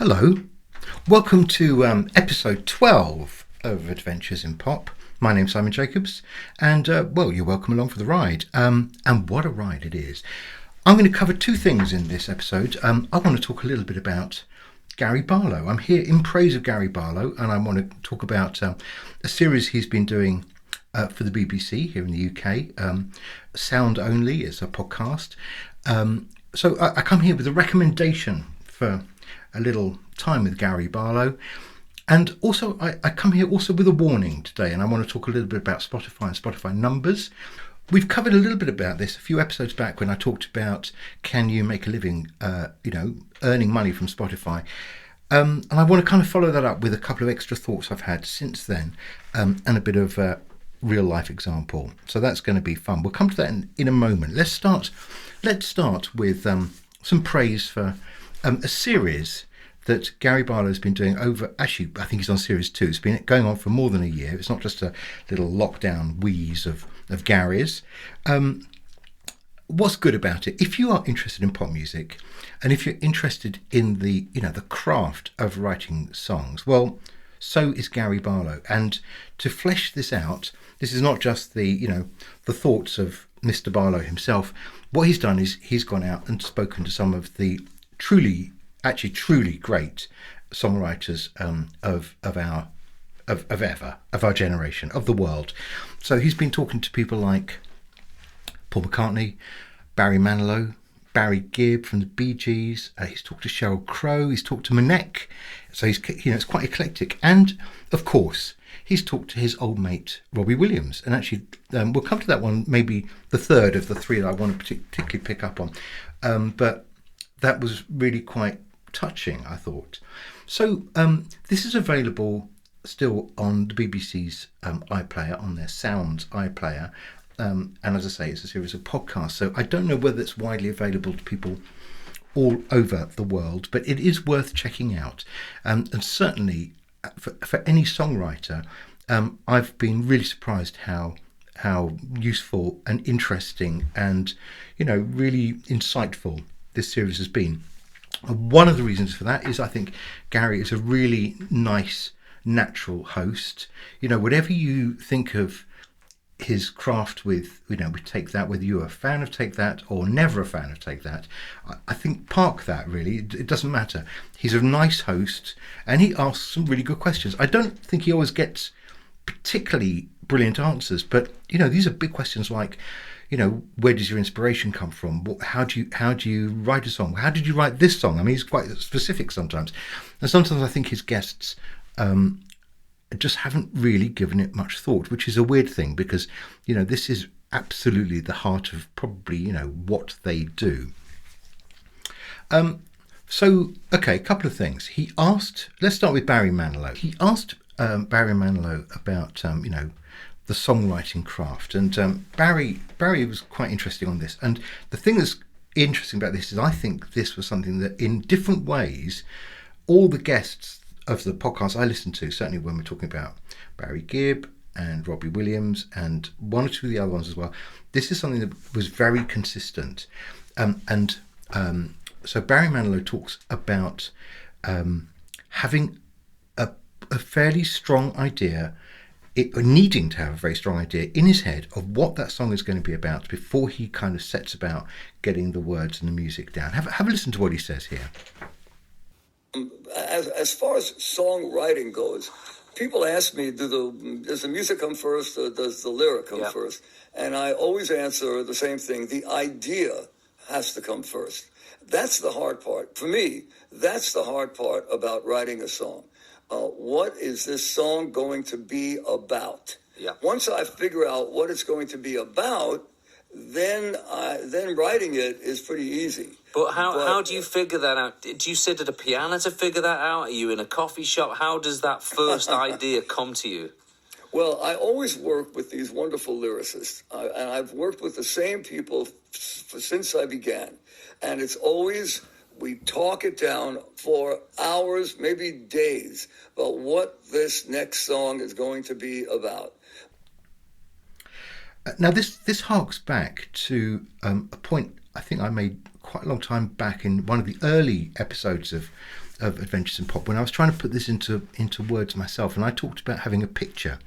Hello, welcome to episode 12 of Adventures in Pop. My name's Simon Jacobs, and you're welcome along for the ride. And what a ride it is. I'm going to cover two things in this episode. I want to talk a little bit about Gary Barlow. I'm here in praise of Gary Barlow, and I want to talk about a series he's been doing for the BBC here in the UK. Sound Only is a podcast. So I come here with a recommendation for a little time with Gary Barlow, and also I come here also with a warning today, and I want to talk a little bit about Spotify and Spotify numbers. We've covered a little bit about this a few episodes back when I talked about can you make a living earning money from Spotify, and I want to kind of follow that up with a couple of extra thoughts I've had since then, and a bit of a real life example. So that's going to be fun. We'll come to that in a moment. Let's start with some praise for a series that Gary Barlow has been doing over, actually, I think he's on series 2. It's been going on for more than a year. It's not just a little lockdown wheeze of Gary's. What's good about it? If you are interested in pop music, and if you're interested in the craft of writing songs, well, so is Gary Barlow. And to flesh this out, this is not just the thoughts of Mr. Barlow himself. What he's done is he's gone out and spoken to some of the truly great songwriters of our generation, of the world. So he's been talking to people like Paul McCartney, Barry Manilow, Barry Gibb from the Bee Gees. He's talked to Sheryl Crow. He's talked to Monek. So he's it's quite eclectic. And of course, he's talked to his old mate Robbie Williams. And actually, we'll come to that one, maybe the third of the three that I want to particularly pick up on. But that was really quite touching, I thought. So this is available still on the BBC's iPlayer, on their Sounds iPlayer. And as I say, it's a series of podcasts. So I don't know whether it's widely available to people all over the world, but it is worth checking out. And certainly for any songwriter, I've been really surprised how useful and interesting and, really insightful this series has been. One of the reasons for that is I think Gary is a really nice, natural host. Whatever you think of his craft with Take That, whether you're a fan of Take That or never a fan of Take That, I think park that really. It doesn't matter. He's a nice host and he asks some really good questions. I don't think he always gets particularly brilliant answers, but these are big questions like, where does your inspiration come from? How do you write a song? How did you write this song? I mean, he's quite specific sometimes. And sometimes I think his guests just haven't really given it much thought, which is a weird thing because, this is absolutely the heart of probably, what they do. So, okay, a couple of things. Let's start with Barry Manilow. He asked Barry Manilow about, the songwriting craft, and Barry was quite interesting on this. And the thing that's interesting about this is I think this was something that in different ways all the guests of the podcast I listened to, certainly when we're talking about Barry Gibb and Robbie Williams and one or two of the other ones as well, this is something that was very consistent. So Barry Manilow talks about having a fairly strong idea, needing to have a very strong idea in his head of what that song is going to be about before he kind of sets about getting the words and the music down. Have a listen to what he says here. As far as songwriting goes, people ask me, does the music come first or does the lyric come first? And I always answer the same thing. The idea has to come first. That's the hard part. For me, that's the hard part about writing a song. What is this song going to be about? Yeah. Once I figure out what it's going to be about, then writing it is pretty easy. But how do you figure that out? Do you sit at a piano to figure that out? Are you in a coffee shop? How does that first idea come to you? Well, I always work with these wonderful lyricists, and I've worked with the same people since I began. And it's always, we talk it down for hours, maybe days, about what this next song is going to be about. Now, this harks back to a point I think I made quite a long time back in one of the early episodes of of Adventures in Pop when I was trying to put this into words myself, and I talked about having a picture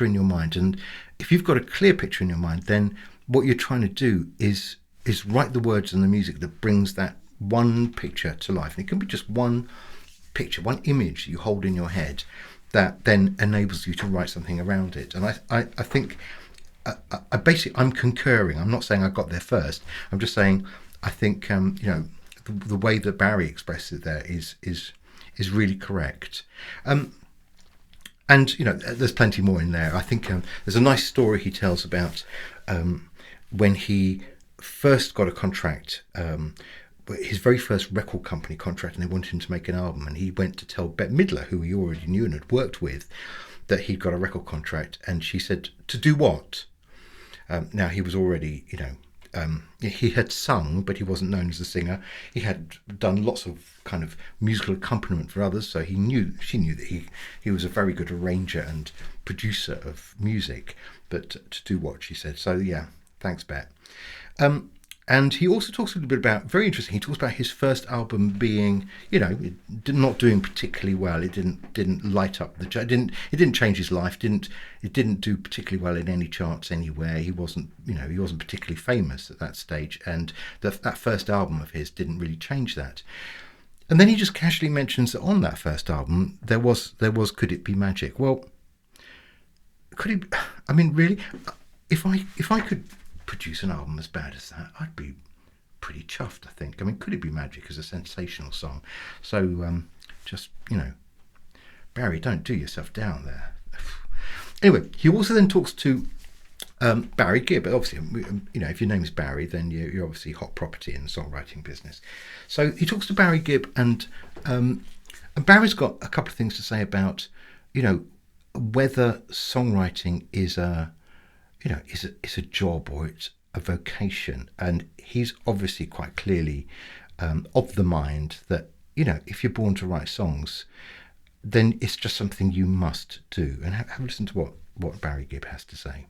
in your mind. And if you've got a clear picture in your mind, then what you're trying to do is write the words and the music that brings that one picture to life. And it can be just one picture, one image you hold in your head that then enables you to write something around it. And I think I basically, I'm concurring. I'm not saying I got there first. I'm just saying I think the way that Barry expressed it there is really correct. And there's plenty more in there. I think there's a nice story he tells about when he first got a contract, his very first record company contract, and they wanted him to make an album, and he went to tell Bette Midler, who he already knew and had worked with, that he'd got a record contract, and she said, to do what? Now, he was already, he had sung, but he wasn't known as a singer. He had done lots of kind of musical accompaniment for others, so she knew that he was a very good arranger and producer of music. But to do what, she said. So yeah, thanks, Bet. And he also talks a little bit about, very interesting, he talks about his first album being, not doing particularly well. It didn't light up the chart. It didn't change his life. It didn't do particularly well in any charts anywhere. He wasn't particularly famous at that stage. And that first album of his didn't really change that. And then he just casually mentions that on that first album, there was Could It Be Magic? Well, really, if I could produce an album as bad as that, I'd be pretty chuffed, I think. Could It Be Magic is a sensational song. So Barry, don't do yourself down there. Anyway, he also then talks to Barry Gibb. Obviously, if your name is Barry, then you're obviously hot property in the songwriting business. So he talks to Barry Gibb, and Barry's got a couple of things to say about, whether songwriting is a job or it's a vocation. And he's obviously quite clearly of the mind that, if you're born to write songs, then it's just something you must do. And have a listen to what Barry Gibb has to say.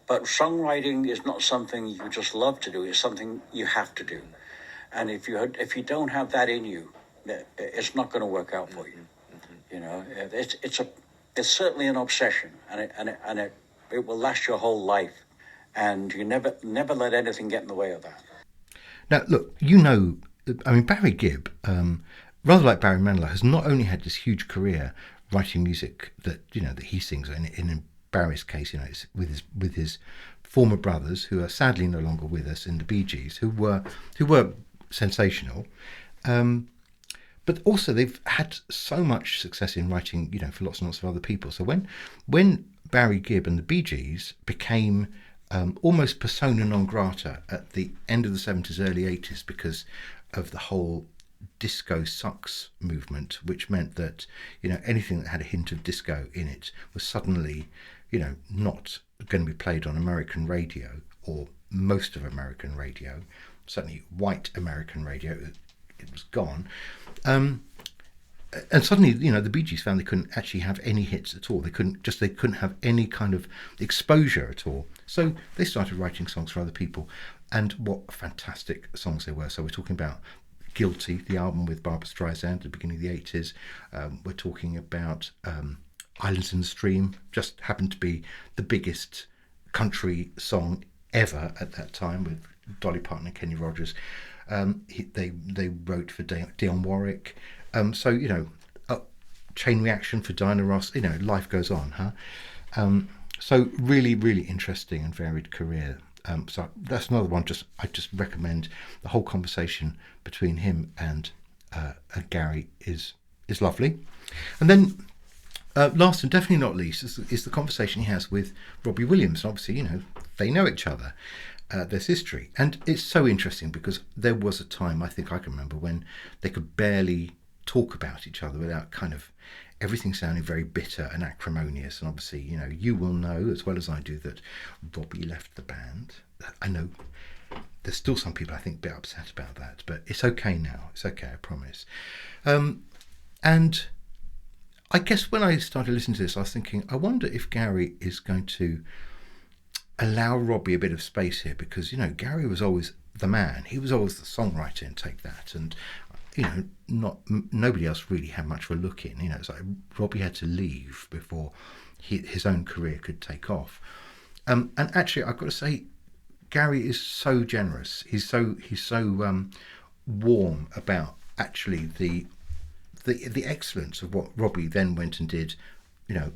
But songwriting is not something you just love to do. It's something you have to do. And if you don't have that in you, it's not going to work out for you. It's certainly an obsession, and it will last your whole life, and you never let anything get in the way of that. Now, look, Barry Gibb, rather like Barry Manilow, has not only had this huge career writing music that he sings in Barry's case, it's with his former brothers, who are sadly no longer with us, in the Bee Gees, who were sensational. But also they've had so much success in writing, for lots and lots of other people. So when Barry Gibb and the Bee Gees became almost persona non grata at the end of the 70s, early 80s, because of the whole disco sucks movement, which meant that, anything that had a hint of disco in it was suddenly, not going to be played on American radio, or most of American radio, certainly white American radio. It was gone. And suddenly, the Bee Gees found they couldn't actually have any hits at all. They couldn't have any kind of exposure at all. So they started writing songs for other people, and what fantastic songs they were. So we're talking about Guilty, the album with Barbra Streisand at the beginning of the 80s. We're talking about Islands in the Stream, just happened to be the biggest country song ever at that time, with Dolly Parton and Kenny Rogers. They wrote for Dionne Warwick. Chain Reaction for Diana Ross. Life goes on, huh? So really, really interesting and varied career. So that's another one. I just recommend the whole conversation between him and Gary is lovely. And then last and definitely not least is the conversation he has with Robbie Williams. And obviously, they know each other. There's history, and it's so interesting because there was a time, I think I can remember, when they could barely talk about each other without kind of everything sounding very bitter and acrimonious. And obviously, you will know as well as I do that Robbie left the band. I know there's still some people, I think, a bit upset about that, but it's okay now. It's okay, I promise. And I guess when I started listening to this, I was thinking, I wonder if Gary is going to allow Robbie a bit of space here, because Gary was always the man. He was always the songwriter in Take That, and nobody else really had much of a look in. It's like Robbie had to leave before his own career could take off. And actually, I've got to say, Gary is so generous. He's so warm about actually the excellence of what Robbie then went and did,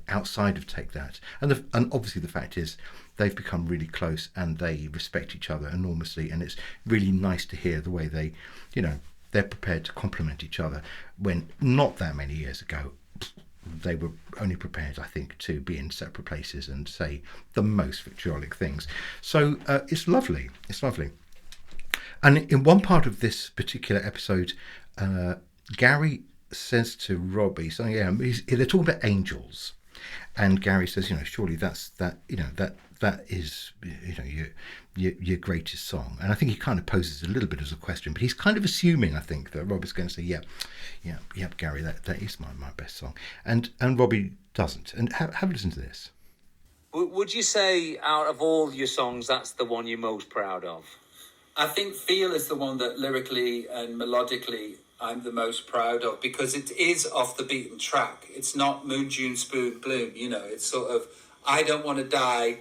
outside of Take That. And obviously the fact is they've become really close and they respect each other enormously. And it's really nice to hear the way they, they're prepared to compliment each other when not that many years ago they were only prepared, I think, to be in separate places and say the most vitriolic things. So it's lovely. It's lovely. And in one part of this particular episode, Gary says to Robbie, so they're talking about angels, and Gary says, surely that is your greatest song. And I think he kind of poses a little bit as a question, but he's kind of assuming, I think, that Robbie's going to say, yep, Gary, that is my best song, and Robbie doesn't. And have a listen to this. Would you say out of all your songs, that's the one you're most proud of? I think Feel is the one that lyrically and melodically I'm the most proud of, because it is off the beaten track. It's not Moon, June, Spoon, Bloom. It's sort of, I don't want to die,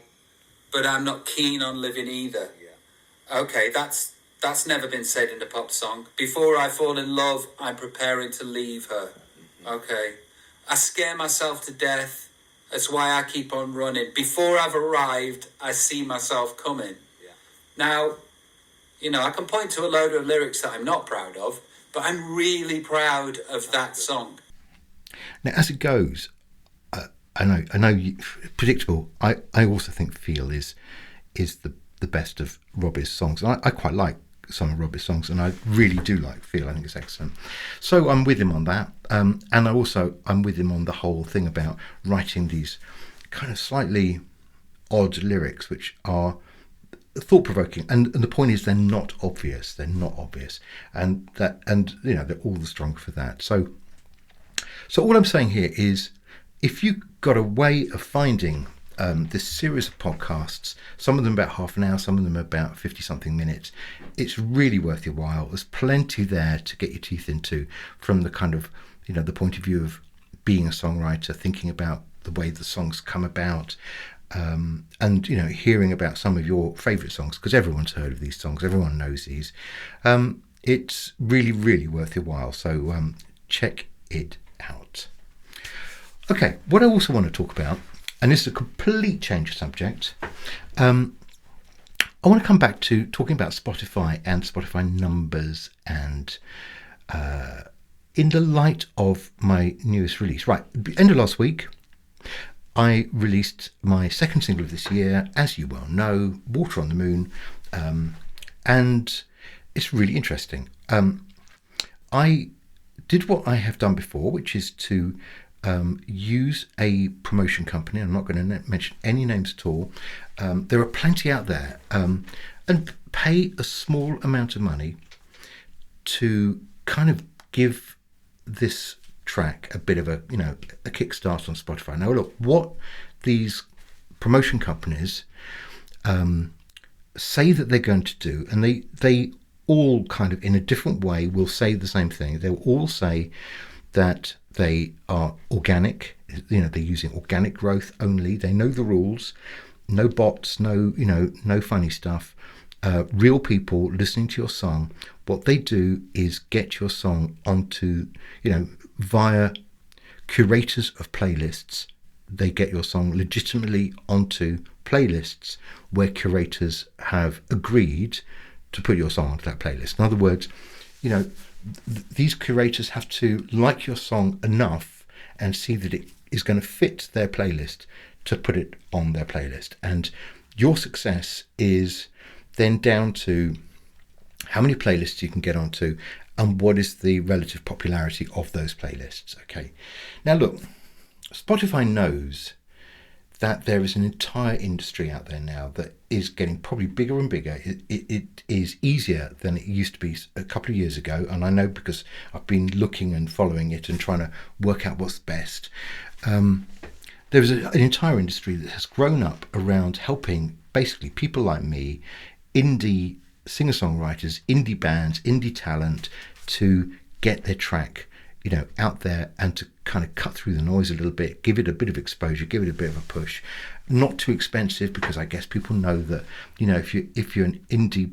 but I'm not keen on living either. Yeah. Okay, that's never been said in a pop song. Before I fall in love, I'm preparing to leave her. Mm-hmm. Okay. I scare myself to death. That's why I keep on running. Before I've arrived, I see myself coming. Yeah. Now, I can point to a load of lyrics that I'm not proud of, but I'm really proud of that song. Now, as it goes, I know, predictable. I also think Feel is the best of Robbie's songs. And I quite like some of Robbie's songs, and I really do like Feel. I think it's excellent. So I'm with him on that. And I'm with him on the whole thing about writing these kind of slightly odd lyrics, which are thought-provoking, and the point is they're not obvious, and they're all the stronger for that. So all I'm saying here is, if you got a way of finding this series of podcasts, some of them about half an hour, some of them about 50 something minutes, it's really worth your while. There's plenty there to get your teeth into, from the kind of the point of view of being a songwriter, thinking about the way the songs come about, and hearing about some of your favourite songs, because everyone's heard of these songs, everyone knows these. It's really, really worth your while. So check it out. Okay, what I also want to talk about, and this is a complete change of subject, I want to come back to talking about Spotify and Spotify numbers, and in the light of my newest release. Right, end of last week, I released my second single of this year, as you well know, Water on the Moon, and it's really interesting. I did what I have done before, which is to use a promotion company. I'm not going to mention any names at all. There are plenty out there, and pay a small amount of money to kind of give this track a bit of a kickstart on Spotify. Now look, what these promotion companies say that they're going to do, and they all kind of in a different way will say the same thing. They'll all say that they are organic, they're using organic growth only. They know the rules, no bots, no funny stuff. Real people listening to your song. What they do is get your song onto, via curators of playlists. They get your song legitimately onto playlists where curators have agreed to put your song onto that playlist. In other words, these curators have to like your song enough and see that it is going to fit their playlist to put it on their playlist. And your success is then down to how many playlists you can get onto and what is the relative popularity of those playlists. Okay. Now look, Spotify knows that there is an entire industry out there now that is getting probably bigger and bigger. It is easier than it used to be a couple of years ago, and I know because I've been looking and following it and trying to work out what's best. There is an entire industry that has grown up around helping basically people like me, indie singer-songwriters, indie bands, indie talent, to get their track, out there, and to kind of cut through the noise a little bit, give it a bit of exposure, give it a bit of a push. Not too expensive, because I guess people know that, if you're an indie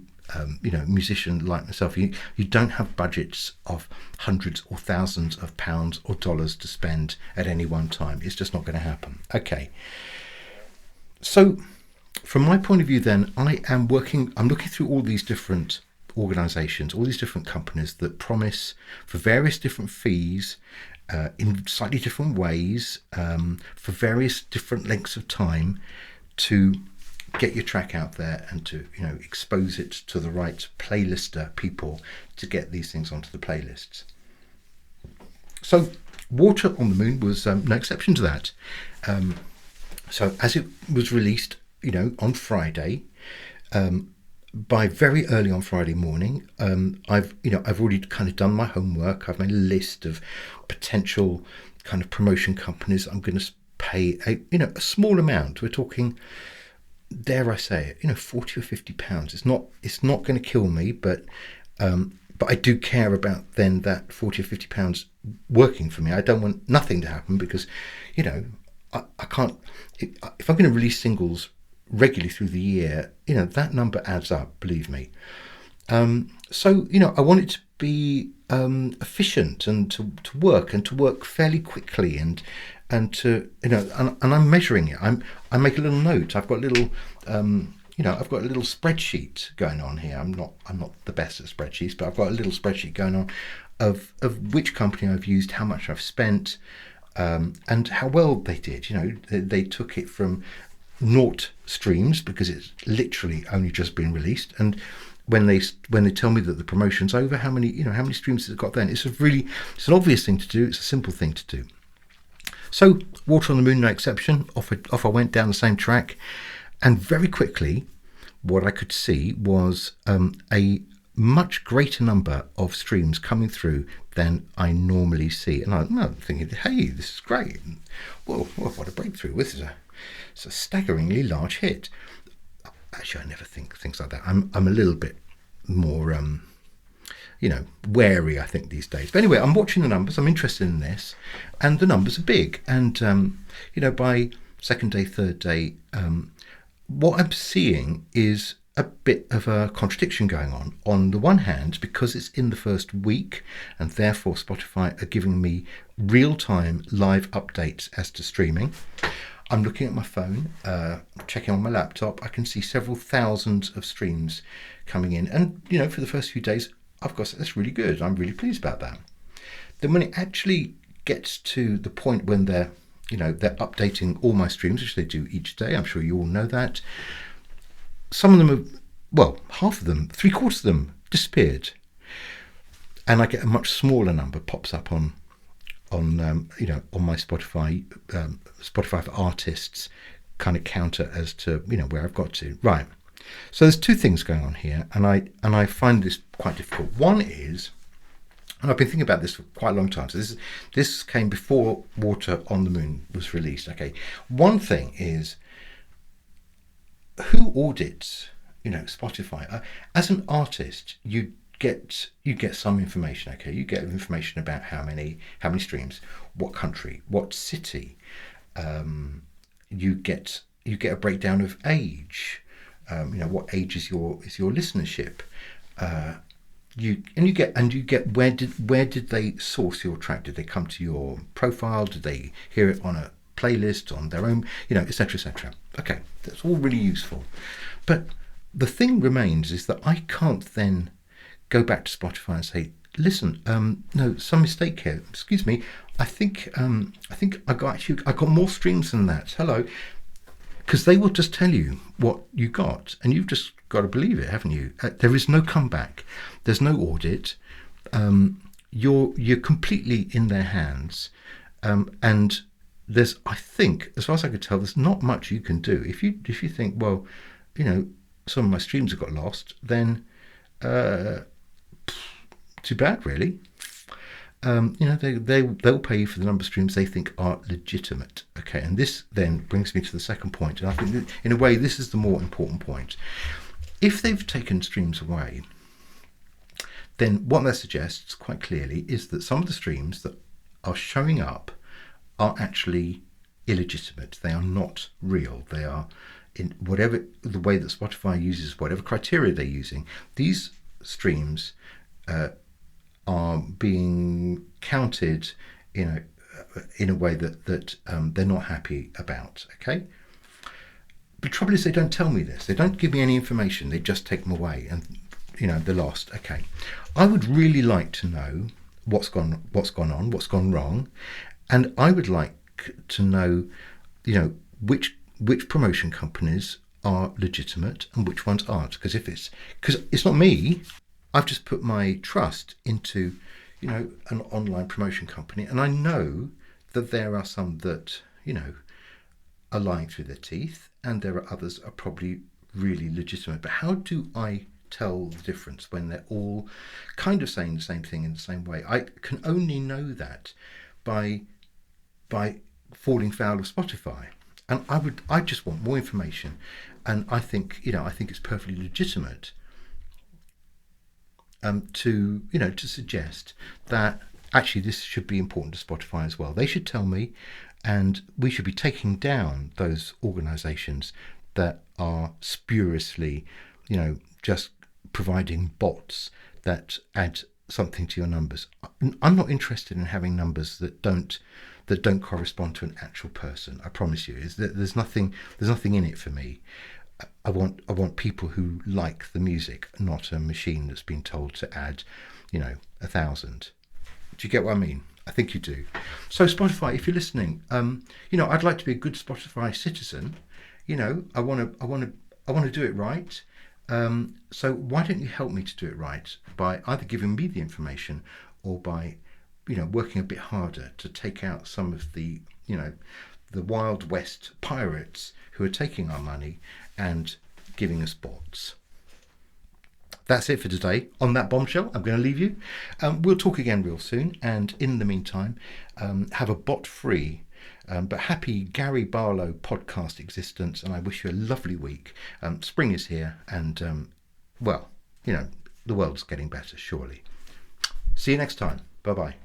musician like myself, you don't have budgets of hundreds or thousands of pounds or dollars to spend at any one time. It's just not going to happen. Okay. So from my point of view then, I'm looking through all these different organizations, all these different companies that promise for various different fees, in slightly different ways, for various different lengths of time, to get your track out there and to expose it to the right playlister people to get these things onto the playlists. So Water on the Moon was no exception to that. So as it was released on Friday, by very early on Friday morning, I've already kind of done my homework. I've made a list of potential kind of promotion companies I'm going to pay a small amount. We're talking, dare I say it, 40 or 50 pounds. It's not going to kill me, but I do care about then that 40 or 50 pounds working for me. I don't want nothing to happen, because I can't, if I'm going to release singles regularly through the year, that number adds up, believe me. So I want it to be efficient, and to work fairly quickly, and to and I'm measuring it. I make a little note. I've got a little I've got a little spreadsheet going on here. I'm not the best at spreadsheets, but I've got a little spreadsheet going on of which company I've used, how much I've spent, and how well they did. They took it from 0 streams, because it's literally only just been released, and when they tell me that the promotion's over, how many streams has it got then? It's an obvious thing to do. It's a simple thing to do. So Water on the Moon, no exception. Off I went down the same track, and very quickly what I could see was a much greater number of streams coming through than I normally see. And I'm thinking, hey, this is great. Whoa, what a breakthrough. It's a staggeringly large hit. Actually, I never think things like that. I'm a little bit more, wary, I think, these days. But anyway, I'm watching the numbers. I'm interested in this, and the numbers are big. And, by second day, third day, what I'm seeing is a bit of a contradiction going on. On the one hand, because it's in the first week, and therefore Spotify are giving me real-time live updates as to streaming, I'm looking at my phone, checking on my laptop. I can see several thousands of streams coming in. And, for the first few days, I've got, that's really good. I'm really pleased about that. Then when it actually gets to the point when they're updating all my streams, which they do each day, I'm sure you all know that, some of them are, half of them, 3/4 of them disappeared. And I get a much smaller number pops up on my Spotify for Artists kind of counter as to where I've got to. Right. So there's two things going on here, and I find this quite difficult. One is, and I've been thinking about this for quite a long time. So this came before Water on the Moon was released. Okay. One thing is, who audits Spotify? As an artist, you get some information. Okay, you get information about how many streams, what country, what city. You get a breakdown of age. What age is your listenership. You get where did they source your track? Did they come to your profile? Did they hear it on a playlist on their own? Etc. etc. Okay, that's all really useful. But the thing remains is that I can't then go back to Spotify and say, listen, no, some mistake here. Excuse me. I think I got more streams than that. Hello. Because they will just tell you what you got, and you've just got to believe it, haven't you? There is no comeback. There's no audit. You're completely in their hands, and there's, I think, as far as I could tell, there's not much you can do. If you think, well, some of my streams have got lost, then too bad, really. They'll pay you for the number of streams they think are legitimate. Okay, and this then brings me to the second point, and I think that, in a way, this is the more important point. If they've taken streams away, then what that suggests quite clearly is that some of the streams that are showing up are actually illegitimate. They are not real. They are, in whatever the way that Spotify uses, whatever criteria they're using, these streams are being counted, in a way that they're not happy about. Okay. But the trouble is, they don't tell me this. They don't give me any information. They just take them away, and they're lost. Okay, I would really like to know what's gone on, what's gone wrong, and I would like to know, which promotion companies are legitimate and which ones aren't. Because it's not me. I've just put my trust into, an online promotion company, and I know that there are some that, are lying through their teeth, and there are others are probably really legitimate. But how do I tell the difference when they're all kind of saying the same thing in the same way? I can only know that by falling foul of Spotify. And I just want more information. And I think it's perfectly legitimate to suggest that actually this should be important to Spotify as well. They should tell me, and we should be taking down those organisations that are spuriously, just providing bots that add something to your numbers. I'm not interested in having numbers that don't correspond to an actual person. I promise you, there's nothing in it for me. I want people who like the music, not a machine that's been told to add, 1,000. Do you get what I mean? I think you do. So Spotify, if you're listening, I'd like to be a good Spotify citizen. I want to do it right. So why don't you help me to do it right by either giving me the information or by, working a bit harder to take out some of the, the Wild West pirates who are taking our money and giving us bots. That's it for today. On that bombshell, I'm going to leave you. We'll talk again real soon. And in the meantime, have a bot-free but happy Gary Barlow podcast existence. And I wish you a lovely week. Spring is here. And, the world's getting better, surely. See you next time. Bye-bye.